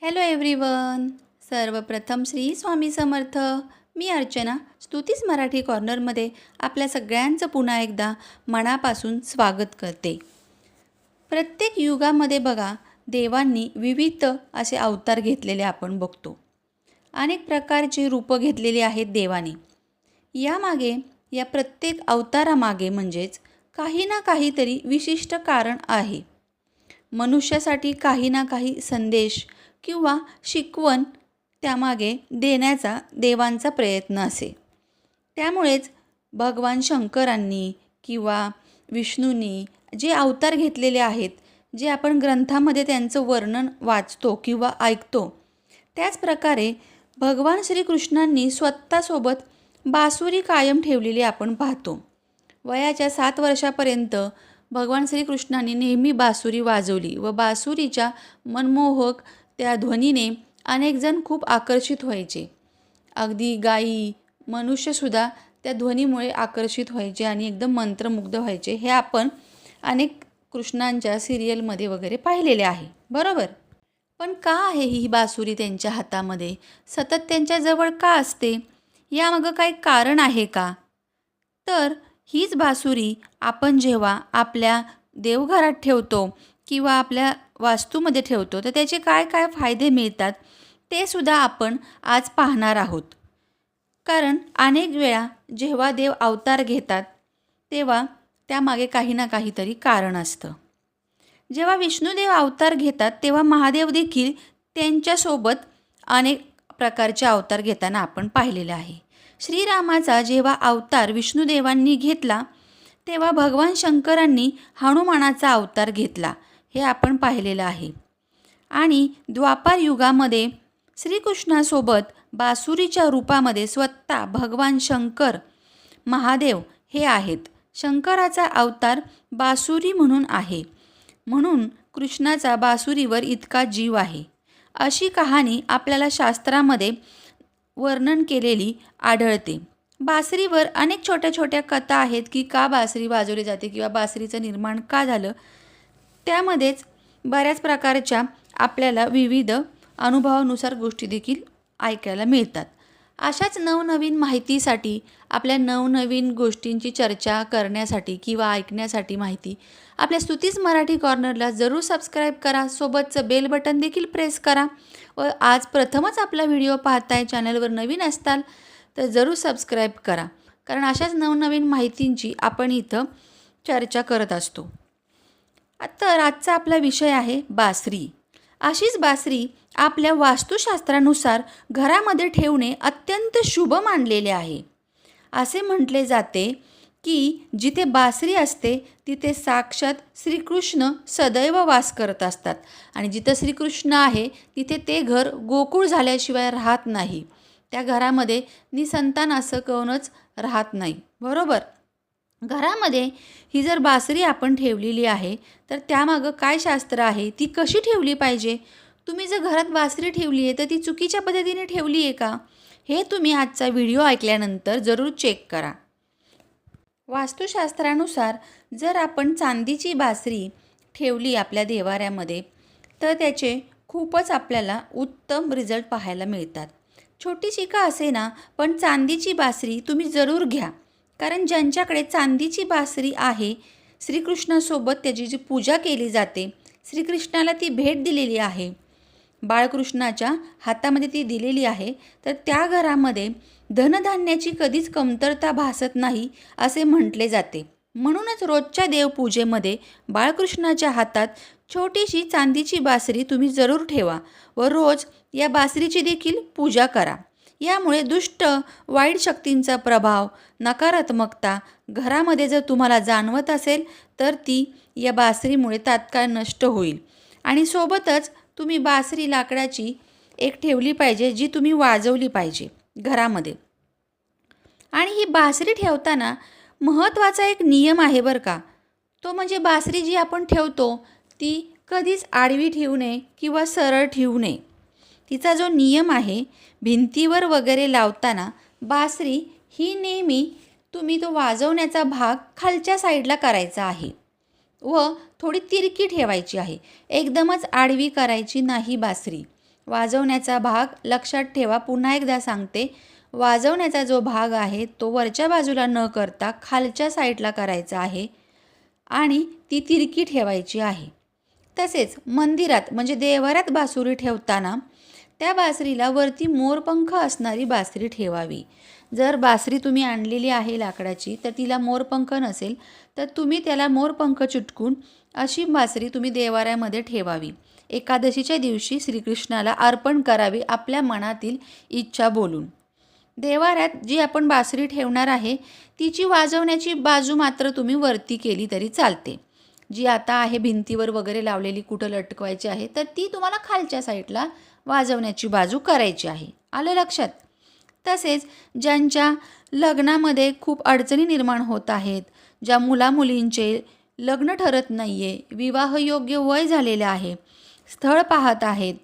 Hello everyone. सर्वप्रथम श्री स्वामी समर्थ. मी अर्चना स्तुतीस मराठी कॉर्नरमध्ये आपल्या सगळ्यांचं पुन्हा एकदा मनापासून स्वागत करते. प्रत्येक युगामध्ये बघा देवांनी विविध असे अवतार घेतलेले आपण बघतो. अनेक प्रकारची रूपं घेतलेली आहेत देवाने. यामागे या प्रत्येक अवतारामागे म्हणजेच काही ना काहीतरी विशिष्ट कारण आहे. मनुष्यासाठी काही ना काही संदेश किंवा शिकवण त्यामागे देण्याचा देवांचा प्रयत्न असे. त्यामुळेच भगवान शंकरांनी किंवा विष्णूंनी जे अवतार घेतलेले आहेत, जे आपण ग्रंथामध्ये त्यांचं वर्णन वाचतो किंवा ऐकतो, त्याच प्रकारे भगवान श्रीकृष्णांनी स्वतःसोबत बासुरी कायम ठेवलेली आपण पाहतो. वयाच्या 7 वर्षापर्यंत भगवान श्रीकृष्णांनी नेहमी बासुरी वाजवली व बासुरीच्या मनमोहक त्या ध्वनीने अनेकजण खूप आकर्षित व्हायचे. अगदी गायी मनुष्यसुद्धा त्या ध्वनीमुळे आकर्षित व्हायचे आणि एकदम मंत्रमुग्ध व्हायचे. हे आपण अनेक कृष्णांच्या सिरियलमध्ये वगैरे पाहिलेले आहे, बरोबर. पण का आहे ही बासुरी त्यांच्या हातामध्ये, सतत त्यांच्याजवळ का असते? यामागं काही कारण आहे का? तर हीच बासुरी आपण जेव्हा आपल्या देवघरात ठेवतो किंवा आपल्या वास्तूमध्ये ठेवतो तर त्याचे काय काय फायदे मिळतात ते सुद्धा आपण आज पाहणार आहोत. कारण अनेक वेळा जेव्हा देव अवतार घेतात तेव्हा त्यामागे काही ना काहीतरी कारण असतं. जेव्हा विष्णुदेव अवतार घेतात तेव्हा महादेव देखील त्यांच्यासोबत अनेक प्रकारचे अवतार घेताना आपण पाहिलेले आहे. श्रीरामाचा जेव्हा अवतार विष्णुदेवांनी घेतला तेव्हा भगवान शंकरांनी हनुमानाचा अवतार घेतला, हे आपण पाहिलेलं आहे. आणि द्वापार युगामध्ये श्रीकृष्णासोबत बासुरीच्या रूपामध्ये स्वतः भगवान शंकर महादेव हे आहेत. शंकराचा अवतार बासुरी म्हणून आहे, म्हणून कृष्णाचा बासुरीवर इतका जीव आहे, अशी कहाणी आपल्याला शास्त्रामध्ये वर्णन केलेली आढळते. बासरीवर अनेक छोट्या छोट्या कथा आहेत की का बासरी वाजवली जाते किंवा बासरीचं निर्माण का झालं. त्यामध्येच बऱ्याच प्रकारच्या आपल्याला विविध अनुभवानुसार गोष्टी देखील ऐकायला मिळतात. अशाच नवनवीन माहितीसाठी, आपल्या नवनवीन गोष्टींची चर्चा करण्यासाठी किंवा ऐकण्यासाठी माहिती आपल्या स्तुतीस मराठी कॉर्नरला जरूर सबस्क्राईब करा. सोबतचं बेल बटन देखील प्रेस करा. व आज प्रथमच आपला व्हिडिओ पाहताय, चॅनलवर नवीन असताल तर जरूर सबस्क्राईब करा. कारण अशाच नवनवीन माहितींची आपण इथं चर्चा करत असतो. तर आजचा आपला विषय आहे बासरी. अशीच बासरी आपल्या वास्तुशास्त्रानुसार घरामध्ये ठेवणे अत्यंत शुभ मानलेले आहे. असे म्हटले जाते की जिथे बासरी असते तिथे साक्षात श्रीकृष्ण सदैव वास करत असतात आणि जिथं श्रीकृष्ण आहे तिथे ते घर गोकुळ झाल्याशिवाय राहत नाही. त्या घरामध्ये निसंतान असं कोणच राहत नाही, बरोबर. घरामध्ये ही जर बासरी आपण ठेवलेली आहे तर त्यामागं काय शास्त्र आहे, ती कशी ठेवली पाहिजे. तुम्ही जर घरात बासरी ठेवली आहे तर ती चुकीच्या पद्धतीने ठेवली आहे का, हे तुम्ही आजचा व्हिडिओ ऐकल्यानंतर जरूर चेक करा. वास्तुशास्त्रानुसार जर आपण चांदीची बासरी ठेवली आपल्या देवाऱ्यामध्ये तर त्याचे खूपच आपल्याला उत्तम रिझल्ट पाहायला मिळतात. छोटीशी का असेना पण चांदीची बासरी तुम्ही जरूर घ्या. कारण ज्यांच्याकडे चांदीची बासरी आहे, श्रीकृष्णासोबत त्याची जी पूजा केली जाते, श्रीकृष्णाला ती भेट दिलेली आहे, बाळकृष्णाच्या हातामध्ये ती दिलेली आहे, तर त्या घरामध्ये धनधान्याची कधीच कमतरता भासत नाही असे म्हटले जाते. म्हणूनच रोजच्या देवपूजेमध्ये बाळकृष्णाच्या हातात छोटीशी चांदीची बासरी तुम्ही जरूर ठेवा व रोज या बासरीची देखील पूजा करा. यामुळे दुष्ट वाईट शक्तींचा प्रभाव, नकारात्मकता घरामध्ये जर तुम्हाला जाणवत असेल तर ती या बासरीमुळे तात्काळ नष्ट होईल. आणि सोबतच तुम्ही बासरी लाकडाची एक ठेवली पाहिजे, जी तुम्ही वाजवली पाहिजे घरामध्ये. आणि ही बासरी ठेवताना महत्त्वाचा एक नियम आहे बरं का. तो म्हणजे बासरी जी आपण ठेवतो ती कधीच आडवी ठेवू नये किंवा सरळ ठेवू नये. तिचा जो नियम आहे, भिंतीवर वगैरे लावताना बासरी ही नेहमी तुम्ही तो वाजवण्याचा भाग खालच्या साईडला करायचा आहे व थोडी तिरकी ठेवायची आहे. एकदमच आडवी करायची नाही बासरी. वाजवण्याचा भाग लक्षात ठेवा, पुन्हा एकदा सांगते. वाजवण्याचा जो भाग आहे तो वरच्या बाजूला न करता खालच्या साईडला करायचा आहे आणि ती तिरकी ठेवायची आहे. तसेच मंदिरात म्हणजे देवाऱ्यात बासुरी ठेवताना त्या बासरीला वरती मोरपंख असणारी बासरी ठेवावी. जर बासरी तुम्ही आणलेली आहे लाकडाची तर तिला मोरपंख नसेल तर तुम्ही त्याला मोरपंख चिटकून अशी बासरी तुम्ही देवाऱ्यामध्ये ठेवावी. एकादशीच्या दिवशी श्रीकृष्णाला अर्पण करावी आपल्या मनातील इच्छा बोलून. देवाऱ्यात जी आपण बासरी ठेवणार आहे तिची वाजवण्याची बाजू मात्र तुम्ही वरती केली तरी चालते. जी आता आहे भिंतीवर वगैरे लावलेली कुठं लटकवायची आहे तर ती तुम्हाला खालच्या साईडला वाजवण्याची बाजू करायची आहे. आलं लक्षात? तसेच ज्यांच्या लग्नामध्ये खूप अडचणी निर्माण होत आहेत, ज्या मुलामुलींचे लग्न ठरत नाही आहे, विवाहयोग्य वय झालेले आहे, स्थळ पाहत आहेत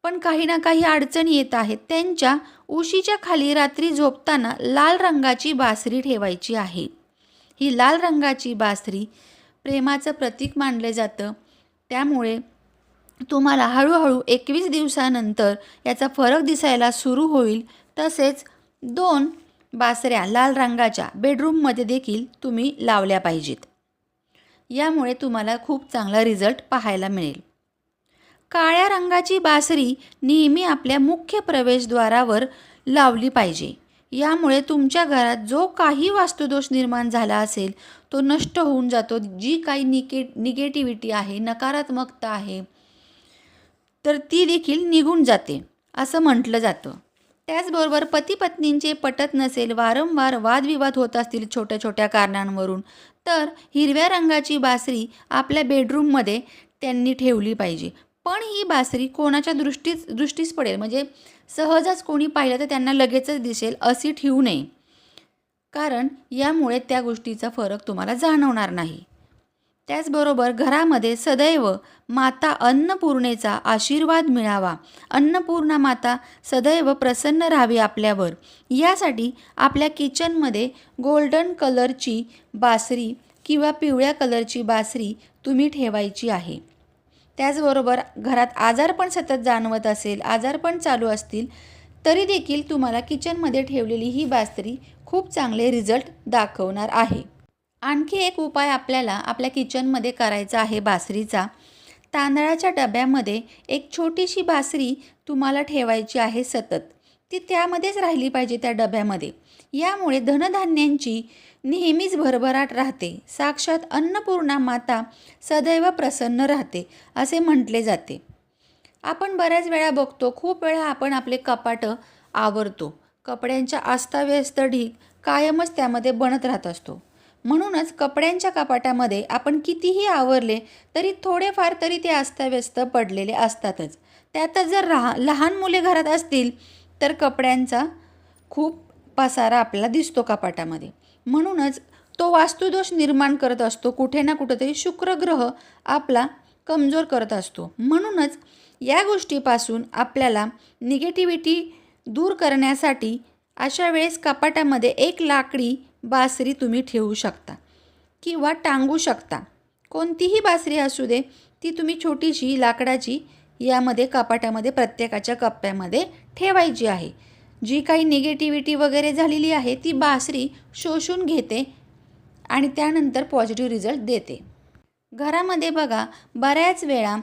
पण काही ना काही अडचणी येत आहेत, त्यांच्या उशीच्या खाली रात्री झोपताना लाल रंगाची बासरी ठेवायची आहे. ही लाल रंगाची बासरी प्रेमाचं प्रतीक मानले जातं. त्यामुळे तुम्हाला हळूहळू 21 दिवसानंतर याचा फरक दिसायला सुरू होईल. तसेच 2 बासऱ्या लाल रंगाच्या बेडरूममध्ये देखील तुम्ही लावल्या पाहिजेत. यामुळे तुम्हाला खूप चांगला रिझल्ट पाहायला मिळेल. काळ्या रंगाची बासरी नेहमी आपल्या मुख्य प्रवेशद्वारावर लावली पाहिजे. यामुळे तुमच्या घरात जो काही वास्तुदोष निर्माण झाला असेल तो नष्ट होऊन जातो. जी काही निगेटिव्हिटी आहे, नकारात्मकता आहे तर ती देखील निघून जाते असं म्हटलं जातं. त्याचबरोबर पती पत्नींचे पटत नसेल, वारंवार वादविवाद होत असतील छोट्या छोट्या कारणांवरून, तर हिरव्या रंगाची बासरी आपल्या बेडरूममध्ये त्यांनी ठेवली पाहिजे. पण ही बासरी कोणाच्या दृष्टीस पडेल म्हणजे सहजच कोणी पाहिलं तर त्यांना लगेचच दिसेल अशी ठेवू नये, कारण यामुळे त्या गोष्टीचा फरक तुम्हाला जाणवणार नाही. त्याचबरोबर घरामध्ये सदैव माता अन्नपूर्णेचा आशीर्वाद मिळावा, अन्नपूर्णा माता सदैव प्रसन्न राहावी आपल्यावर, यासाठी आपल्या किचनमध्ये गोल्डन कलरची बासरी किंवा पिवळ्या कलरची बासरी तुम्ही ठेवायची आहे. त्याचबरोबर घरात आजारपण सतत जाणवत असेल, आजारपण चालू असतील तरी देखील तुम्हाला किचनमध्ये ठेवलेली ही बासरी खूप चांगले रिझल्ट दाखवणार आहे. आणखी एक उपाय आपल्याला आपल्या किचनमध्ये करायचा आहे बासरीचा. तांदळाच्या डब्यामध्ये एक छोटीशी बासरी तुम्हाला ठेवायची आहे सतत. ती त्यामध्येच राहिली पाहिजे त्या डब्यामध्ये. यामुळे धनधान्यांची नेहमीच भरभराट राहते. साक्षात अन्नपूर्णा माता सदैव प्रसन्न राहते असे म्हटले जाते. आपण बऱ्याच वेळा बघतो, खूप वेळा आपण आपले कपाटं आवरतो. कपड्यांच्या अस्ताव्यस्त ढीग कायमच त्यामध्ये बनत राहत असतो. म्हणूनच कपड्यांच्या कपाटामध्ये आपण कितीही आवरले तरी थोडेफार तरी ते अस्ताव्यस्त पडलेले असतातच. त्यातच जर लहान मुले घरात असतील तर कपड्यांचा खूप पसारा आपल्याला दिसतो कपाटामध्ये. म्हणूनच तो वास्तुदोष निर्माण करत असतो. कुठे ना कुठेतरी शुक्रग्रह आपला कमजोर करत असतो. म्हणूनच या गोष्टीपासून आपल्याला निगेटिव्हिटी दूर करण्यासाठी अशा वेळेस कपाटामध्ये एक लाकडी बासरी तुम्ही ठेवू शकता किंवा टांगू शकता. कोणतीही बासरी असू दे, ती तुम्ही छोटीशी लाकडाची यामध्ये कपाटामध्ये प्रत्येकाच्या कप्प्यामध्ये ठेवायची आहे. जी काही निगेटिव्हिटी वगैरे झालेली आहे ती बासरी शोषून घेते आणि त्यानंतर पॉझिटिव्ह रिझल्ट देते. घरामध्ये बघा बऱ्याच वेळा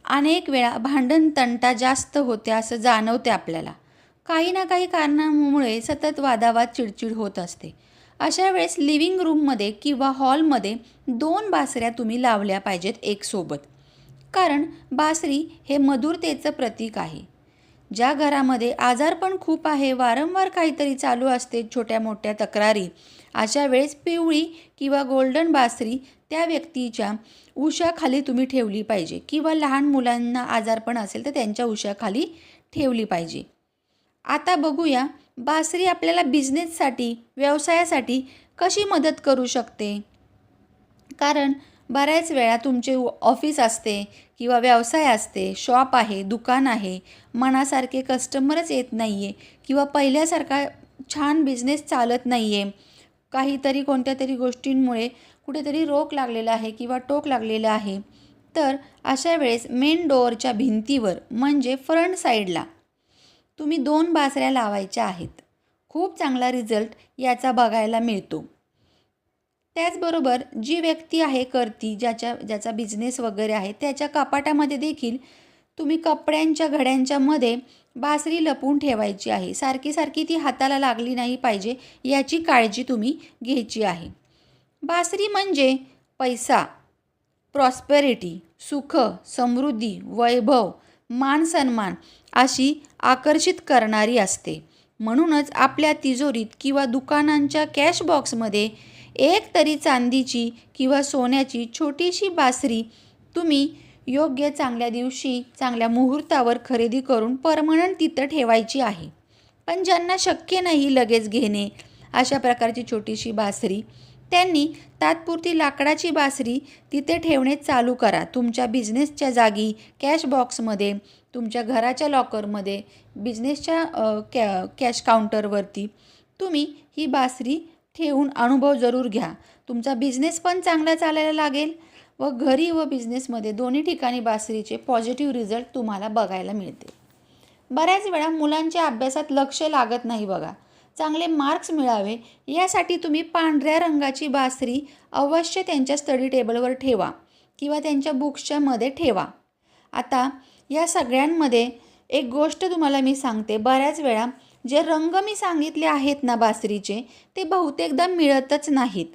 अनेक वेळा भांडण तंटा जास्त होते असं जाणवते आपल्याला. काही ना काही कारणामुळे सतत वादावाद चिडचिड होत असते. अशा वेळेस लिव्हिंग रूममध्ये किंवा हॉलमध्ये 2 बासऱ्या तुम्ही लावल्या पाहिजेत एक सोबत. कारण बासरी हे मधुरतेचं प्रतीक आहे. ज्या घरामध्ये आजारपण खूप आहे, वारंवार काहीतरी चालू असते, छोट्या मोठ्या तक्रारी, अशा वेळेस पिवळी किंवा गोल्डन बासरी त्या व्यक्तीच्या उशाखाली तुम्ही ठेवली पाहिजे किंवा लहान मुलांना आजारपण असेल तर त्यांच्या उशाखाली ठेवली पाहिजे. आता बघूया बासरी आपल्याला बिझनेससाठी, व्यवसायासाठी कशी मदत करू शकते. कारण बऱ्याच वेळा तुमचे ऑफिस असते किंवा व्यवसाय असते, शॉप आहे, दुकान आहे, मनासारखे कस्टमरच येत नाही आहे किंवा पहिल्यासारखा छान बिझनेस चालत नाही आहे. काहीतरी कोणत्या तरी गोष्टींमुळे कुठेतरी रोक लागलेला आहे किंवा टोक लागलेला आहे. तर अशा वेळेस मेन डोअरच्या भिंतीवर म्हणजे फ्रंट साईडला तुम्ही 2 बासऱ्या लावायच्या आहेत. खूप चांगला रिझल्ट याचा बघायला मिळतो. त्याचबरोबर जी व्यक्ती आहे करती, ज्याचा बिझनेस वगैरे आहे, त्याच्या कपाटामध्ये देखील तुम्ही कपड्यांच्या घड्यांच्या मध्ये बासरी लपवून ठेवायची आहे. सारखी सारखी ती हाताला लागली नाही पाहिजे याची काळजी तुम्ही घ्यायची आहे. बासरी म्हणजे पैसा, प्रॉस्पेरिटी, सुख, समृद्धी, वैभव, मान सन्मान अशी आकर्षित करणारी असते. म्हणूनच आपल्या तिजोरीत किंवा दुकानांच्या कॅश बॉक्समध्ये एक तरी चांदीची किंवा सोन्याची छोटीशी बासरी तुम्ही योग्य चांगल्या दिवशी चांगल्या मुहूर्तावर खरेदी करून परमनंट तिथं ठेवायची आहे. पण ज्यांना शक्य नाही लगेच घेणे अशा प्रकारची छोटीशी बासरी, त्यांनी तात्पुरती लाकडाची बासरी तिथे ठेवणे चालू करा. तुमच्या बिझनेसच्या जागी, कॅश बॉक्समध्ये, तुमच्या घराच्या लॉकरमध्ये, बिझनेसच्या कॅश काउंटरवरती तुम्ही ही बासरी ठेवून अनुभव जरूर घ्या. तुमचा बिझनेस पण चांगला चालायला लागेल व घरी व बिझनेसमध्ये दोन्ही ठिकाणी बासरीचे पॉझिटिव्ह रिझल्ट तुम्हाला बघायला मिळते. बऱ्याच वेळा मुलांच्या अभ्यासात लक्ष लागत नाही बघा. चांगले मार्क्स मिळावे यासाठी तुम्ही पांढऱ्या रंगाची बासरी अवश्य त्यांच्या स्टडी टेबलवर ठेवा किंवा त्यांच्या बुक्सच्या मध्ये ठेवा. आता या सगळ्यांमध्ये एक गोष्ट तुम्हाला मी सांगते, बऱ्याच वेळा जे रंग मी सांगितले आहेत ना बासरीचे, ते बहुतेकदा मिळतच नाहीत.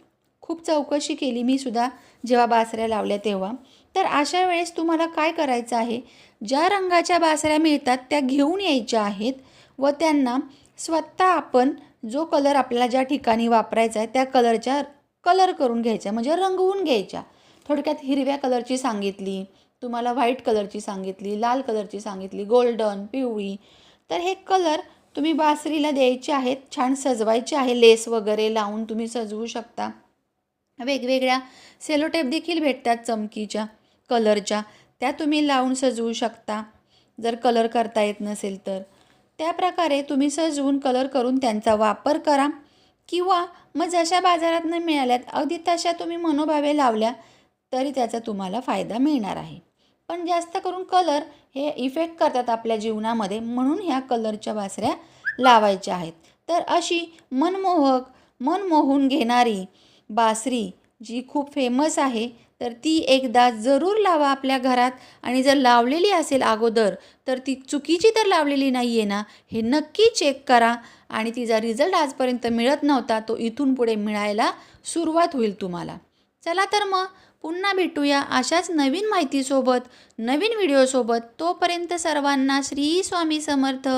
खूप चौकशी केली मी सुद्धा जेव्हा बासऱ्या लावल्या तेव्हा. तर अशा वेळेस तुम्हाला काय करायचं आहे, ज्या रंगाच्या बासऱ्या मिळतात त्या घेऊन यायच्या आहेत व त्यांना स्वतः आपण जो कलर आपल्याला ज्या ठिकाणी वापरायचा आहे त्या कलर करून घ्यायचा, म्हणजे रंगवून घ्यायच्या. थोडक्यात हिरव्या कलरची सांगितली, तुम्हाला व्हाईट कलरची सांगितली, लाल कलरची सांगितली, गोल्डन, पिवळी. तर हे कलर तुम्ही बासरीला द्यायचे आहेत, छान सजवायचे आहे. लेस वगैरे लावून तुम्ही सजवू शकता. वेगवेगळ्या सेलोटेप देखील भेटतात चमकीच्या कलरच्या, त्या तुम्ही लावून सजवू शकता जर कलर करता येत नसेल तर. त्या प्रकारे तुम्ही सजवून कलर करून त्यांचा वापर करा. किंवा मग जशा बाजारात न मिळाल्यात अगदी तशा तुम्ही मनोभावे लावल्या तरी त्याचा तुम्हाला फायदा मिळणार आहे. पण जास्त करून कलर हे इफेक्ट करतात आपल्या जीवनामध्ये, म्हणून ह्या कलरच्या बासऱ्या लावायच्या आहेत. तर अशी मन मोहून घेणारी बासरी जी खूप फेमस आहे, तर ती एकदा जरूर लावा आपल्या घरात. आणि जर लावलेली असेल अगोदर तर ती चुकीची तर लावलेली नाही आहे ना, हे नक्की चेक करा. आणि तिचा रिझल्ट आजपर्यंत मिळत नव्हता, तो इथून पुढे मिळायला सुरुवात होईल तुम्हाला. चला तर मग पुन्हा भेटूया अशाच नवीन माहितीसोबत, नवीन व्हिडिओसोबत. तोपर्यंत सर्वांना श्री स्वामी समर्थ.